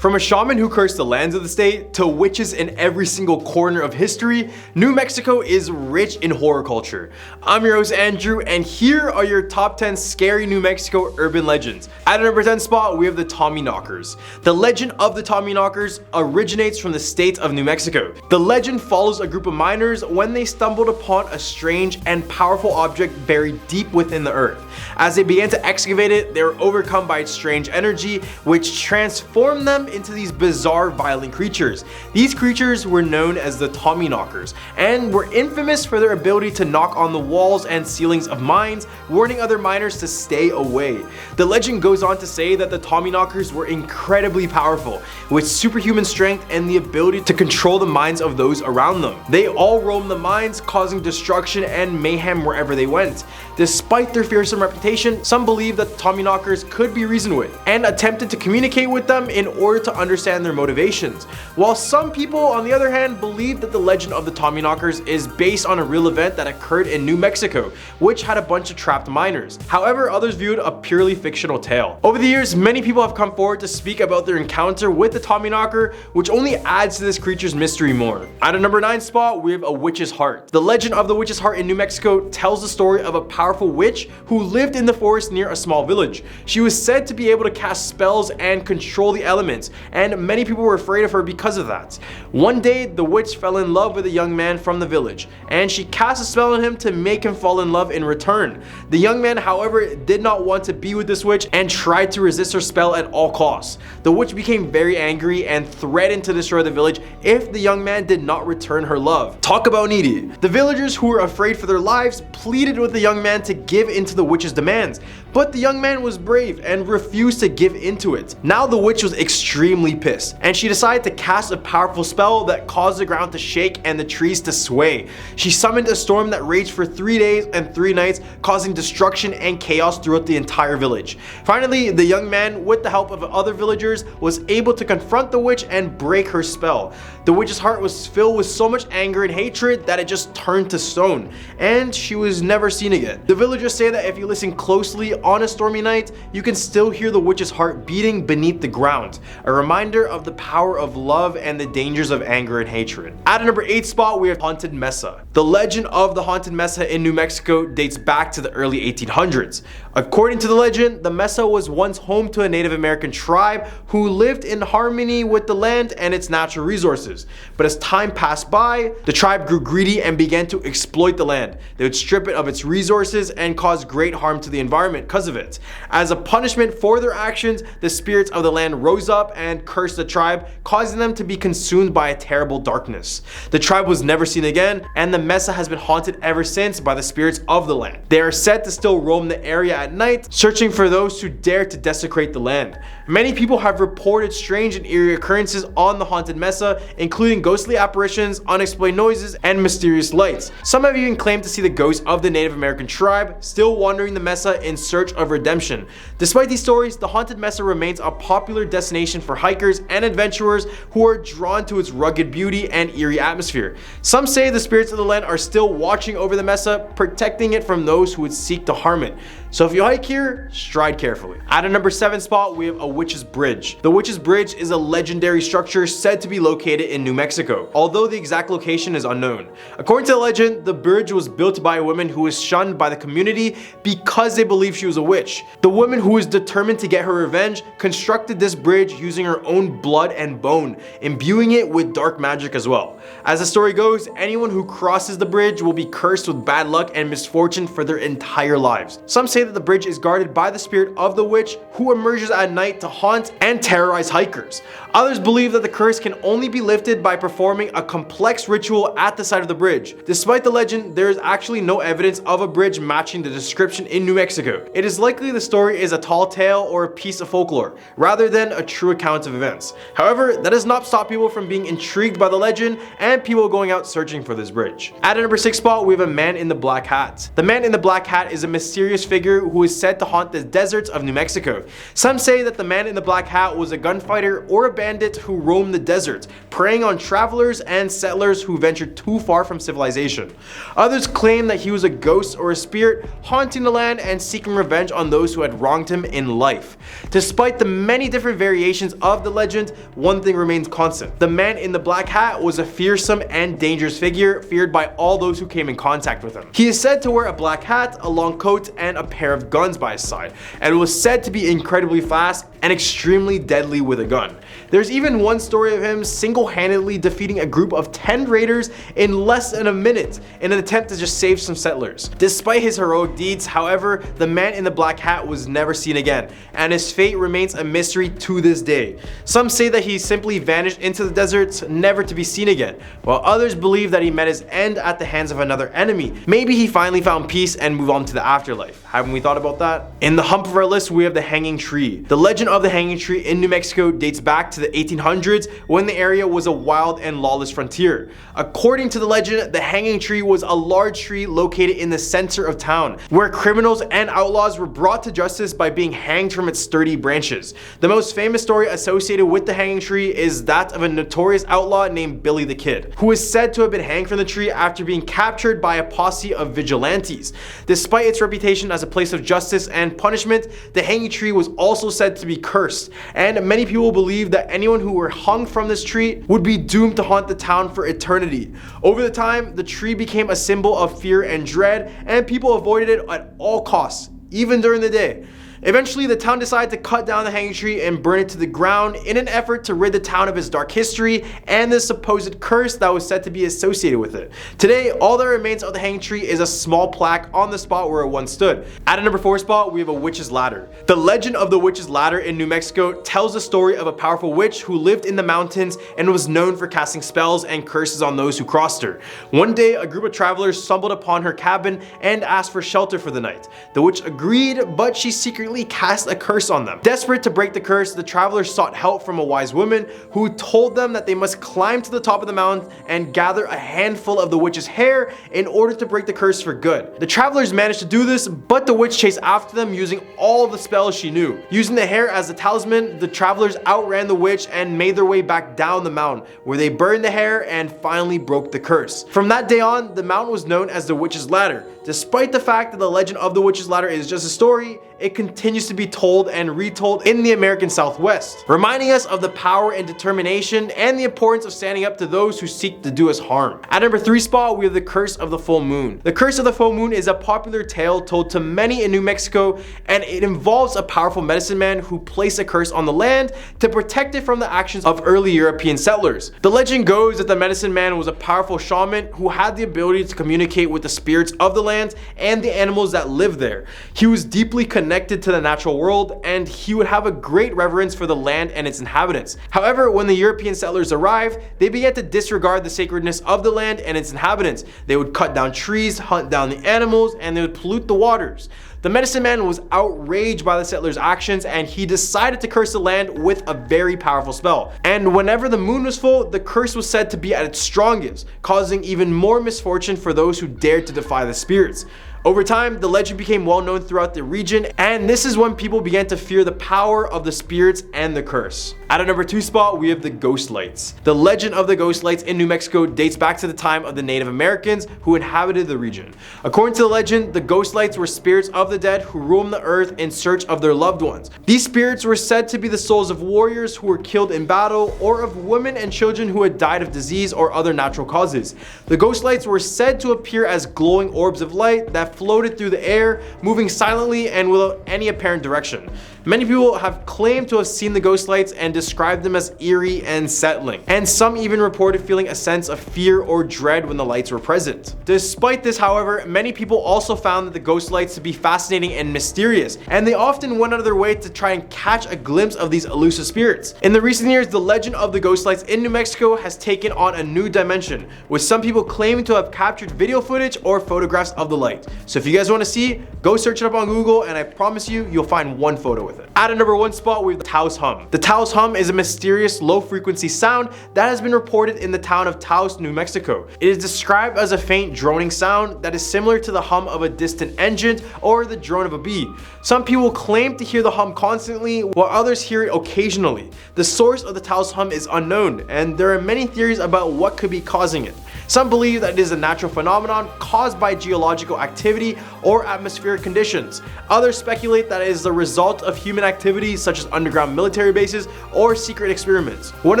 From a shaman who cursed the lands of the state to witches in every single corner of history, New Mexico is rich in horror culture. I'm your host Andrew, and here are your top 10 scary New Mexico urban legends. At a number 10 spot, we have the Tommyknockers. The legend of the Tommyknockers originates from the state of New Mexico. The legend follows a group of miners when they stumbled upon a strange and powerful object buried deep within the earth. As they began to excavate it, they were overcome by its strange energy, which transformed them into these bizarre, violent creatures. These creatures were known as the Tommyknockers and were infamous for their ability to knock on the walls and ceilings of mines, warning other miners to stay away. The legend goes on to say that the Tommyknockers were incredibly powerful, with superhuman strength and the ability to control the minds of those around them. They all roamed the mines, causing destruction and mayhem wherever they went. Despite their fearsome reputation, some believe that the Tommyknockers could be reasoned with and attempted to communicate with them in order to understand their motivations, while some people, on the other hand, believe that the legend of the Tommyknockers is based on a real event that occurred in New Mexico, which had a bunch of trapped miners. However, others viewed a purely fictional tale. Over the years, many people have come forward to speak about their encounter with the Tommyknocker, which only adds to this creature's mystery more. At a number 9 spot, we have a witch's heart. The legend of the witch's heart in New Mexico tells the story of a powerful witch who lived in the forest near a small village. She was said to be able to cast spells and control the elements, and many people were afraid of her because of that. One day, the witch fell in love with a young man from the village, and she cast a spell on him to make him fall in love in return. The young man, however, did not want to be with this witch and tried to resist her spell at all costs. The witch became very angry and threatened to destroy the village if the young man did not return her love. Talk about needy. The villagers, who were afraid for their lives, pleaded with the young man to give in to the witch's demands, but the young man was brave and refused to give into it. Now the witch was extremely pissed, and she decided to cast a powerful spell that caused the ground to shake and the trees to sway. She summoned a storm that raged for 3 days and 3 nights, causing destruction and chaos throughout the entire village. Finally, the young man, with the help of other villagers, was able to confront the witch and break her spell. The witch's heart was filled with so much anger and hatred that it just turned to stone, and she was never seen again. The villagers say that if you listen closely on a stormy night, you can still hear the witch's heart beating beneath the ground, a reminder of the power of love and the dangers of anger and hatred. At a number 8 spot, we have Haunted Mesa. The legend of the Haunted Mesa in New Mexico dates back to the early 1800s. According to the legend, the Mesa was once home to a Native American tribe who lived in harmony with the land and its natural resources. But as time passed by, the tribe grew greedy and began to exploit the land. They would strip it of its resources and cause great harm to the environment because of it. As a punishment for their actions, the spirits of the land rose up and cursed the tribe, causing them to be consumed by a terrible darkness. The tribe was never seen again, and the Mesa has been haunted ever since by the spirits of the land. They are said to still roam the area at night, searching for those who dare to desecrate the land. Many people have reported strange and eerie occurrences on the Haunted Mesa, including ghostly apparitions, unexplained noises, and mysterious lights. Some have even claimed to see the ghosts of the Native American tribe still wandering the Mesa in search of redemption. Despite these stories, the Haunted Mesa remains a popular destination for hikers and adventurers who are drawn to its rugged beauty and eerie atmosphere. Some say the spirits of the land are still watching over the Mesa, protecting it from those who would seek to harm it. So if you hike here, stride carefully. At a number 7 spot, we have a Witch's Bridge. The Witch's Bridge is a legendary structure said to be located in New Mexico, although the exact location is unknown. According to the legend, the bridge was built by a woman who was shunned by the community because they believed she was a witch. The woman, who was determined to get her revenge, constructed this bridge using her own blood and bone, imbuing it with dark magic as well. As the story goes, anyone who crosses the bridge will be cursed with bad luck and misfortune for their entire lives. Some say that the bridge is guarded by the spirit of the witch, who emerges at night to haunt and terrorize hikers. Others believe that the curse can only be lifted by performing a complex ritual at the side of the bridge. Despite the legend, there is actually no evidence of a bridge matching the description in New Mexico. It is likely the story is a tall tale or a piece of folklore, rather than a true account of events. However, that does not stop people from being intrigued by the legend and people going out searching for this bridge. At a number 6 spot, we have a man in the black hat. The man in the black hat is a mysterious figure figure who is said to haunt the deserts of New Mexico. Some say that the man in the black hat was a gunfighter or a bandit who roamed the desert, preying on travelers and settlers who ventured too far from civilization. Others claim that he was a ghost or a spirit haunting the land and seeking revenge on those who had wronged him in life. Despite the many different variations of the legend, one thing remains constant. The man in the black hat was a fearsome and dangerous figure, feared by all those who came in contact with him. He is said to wear a black hat, a long coat, and a pair of guns by his side, and was said to be incredibly fast and extremely deadly with a gun. There's even one story of him single-handedly defeating a group of 10 raiders in less than a minute in an attempt to just save some settlers. Despite his heroic deeds, however, the man in the black hat was never seen again, and his fate remains a mystery to this day. Some say that he simply vanished into the deserts, never to be seen again, while others believe that he met his end at the hands of another enemy. Maybe he finally found peace and moved on to the afterlife. Haven't we thought about that? In the hump of our list, we have the hanging tree. The legend of the hanging tree in New Mexico dates back to the 1800s, when the area was a wild and lawless frontier. According to the legend, the hanging tree was a large tree located in the center of town, where criminals and outlaws were brought to justice by being hanged from its sturdy branches. The most famous story associated with the hanging tree is that of a notorious outlaw named Billy the Kid, who is said to have been hanged from the tree after being captured by a posse of vigilantes. Despite its reputation as a place of justice and punishment, the hanging tree was also said to be cursed, and many people believe that anyone who were hung from this tree would be doomed to haunt the town for eternity. Over the time, the tree became a symbol of fear and dread, and people avoided it at all costs, even during the day. Eventually, the town decided to cut down the hanging tree and burn it to the ground in an effort to rid the town of its dark history and the supposed curse that was said to be associated with it. Today, all that remains of the hanging tree is a small plaque on the spot where it once stood. At a number 4 spot, we have a witch's ladder. The legend of the witch's ladder in New Mexico tells the story of a powerful witch who lived in the mountains and was known for casting spells and curses on those who crossed her. One day, a group of travelers stumbled upon her cabin and asked for shelter for the night. The witch agreed, but she secretly cast a curse on them. Desperate to break the curse, the travelers sought help from a wise woman who told them that they must climb to the top of the mountain and gather a handful of the witch's hair in order to break the curse for good. The travelers managed to do this, but the witch chased after them using all of the spells she knew. Using the hair as a talisman, the travelers outran the witch and made their way back down the mountain, where they burned the hair and finally broke the curse. From that day on, the mountain was known as the Witch's Ladder. Despite the fact that the legend of the Witch's Ladder is just a story, it continues to be told and retold in the American Southwest, reminding us of the power and determination and the importance of standing up to those who seek to do us harm. At number 3 spot, we have the Curse of the Full Moon. The Curse of the Full Moon is a popular tale told to many in New Mexico, and it involves a powerful medicine man who placed a curse on the land to protect it from the actions of early European settlers. The legend goes that the medicine man was a powerful shaman who had the ability to communicate with the spirits of the land and the animals that lived there. He was deeply connected to the natural world, and he would have a great reverence for the land and its inhabitants. However, when the European settlers arrived, they began to disregard the sacredness of the land and its inhabitants. They would cut down trees, hunt down the animals, and they would pollute the waters. The medicine man was outraged by the settlers' actions, and he decided to curse the land with a very powerful spell. And whenever the moon was full, the curse was said to be at its strongest, causing even more misfortune for those who dared to defy the spirits. Over time, the legend became well known throughout the region, and this is when people began to fear the power of the spirits and the curse. At a number 2 spot, we have the Ghost Lights. The legend of the Ghost Lights in New Mexico dates back to the time of the Native Americans who inhabited the region. According to the legend, the Ghost Lights were spirits of the dead who roamed the earth in search of their loved ones. These spirits were said to be the souls of warriors who were killed in battle, or of women and children who had died of disease or other natural causes. The Ghost Lights were said to appear as glowing orbs of light that floated through the air, moving silently and without any apparent direction. Many people have claimed to have seen the ghost lights and described them as eerie and settling, and some even reported feeling a sense of fear or dread when the lights were present. Despite this, however, many people also found that the ghost lights to be fascinating and mysterious, and they often went out of their way to try and catch a glimpse of these elusive spirits. In the recent years, the legend of the ghost lights in New Mexico has taken on a new dimension, with some people claiming to have captured video footage or photographs of the light. So if you guys want to see, go search it up on Google, and I promise you, you'll find one photo. with it. At a number 1 spot, we have the Taos Hum. The Taos Hum is a mysterious low-frequency sound that has been reported in the town of Taos, New Mexico. It is described as a faint droning sound that is similar to the hum of a distant engine or the drone of a bee. Some people claim to hear the hum constantly, while others hear it occasionally. The source of the Taos Hum is unknown, and there are many theories about what could be causing it. Some believe that it is a natural phenomenon caused by geological activity or atmospheric conditions. Others speculate that it is the result of human activities such as underground military bases or secret experiments. One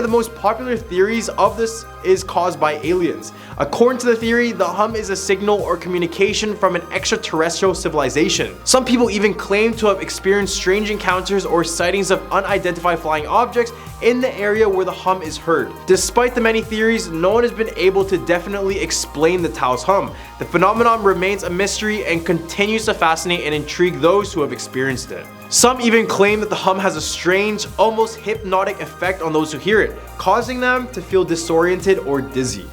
of the most popular theories of this is caused by aliens. According to the theory, the hum is a signal or communication from an extraterrestrial civilization. Some people even claim to have experienced strange encounters or sightings of unidentified flying objects in the area where the hum is heard. Despite the many theories, no one has been able to definitely explain the Taos Hum. The phenomenon remains a mystery and continues to fascinate and intrigue those who have experienced it. Some even claim that the hum has a strange, almost hypnotic effect on those who hear it, causing them to feel disoriented or dizzy.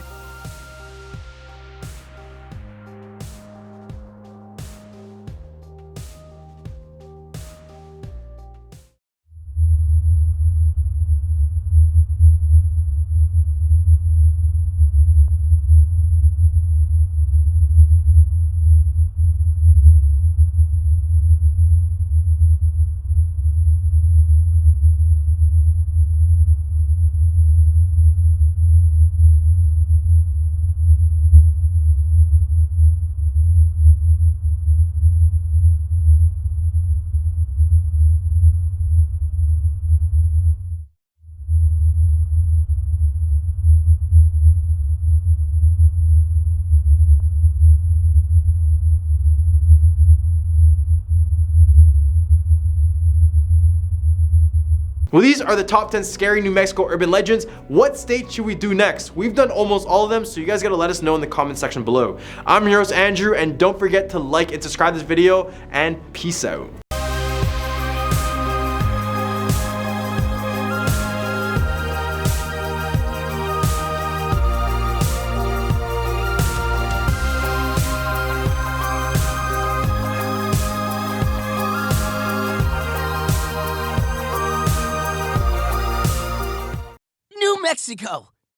Well, these are the top 10 scary New Mexico urban legends. What state should we do next? We've done almost all of them, so you guys gotta let us know in the comment section below. I'm your host, Andrew, and don't forget to like and subscribe to this video, and peace out. New Mexico!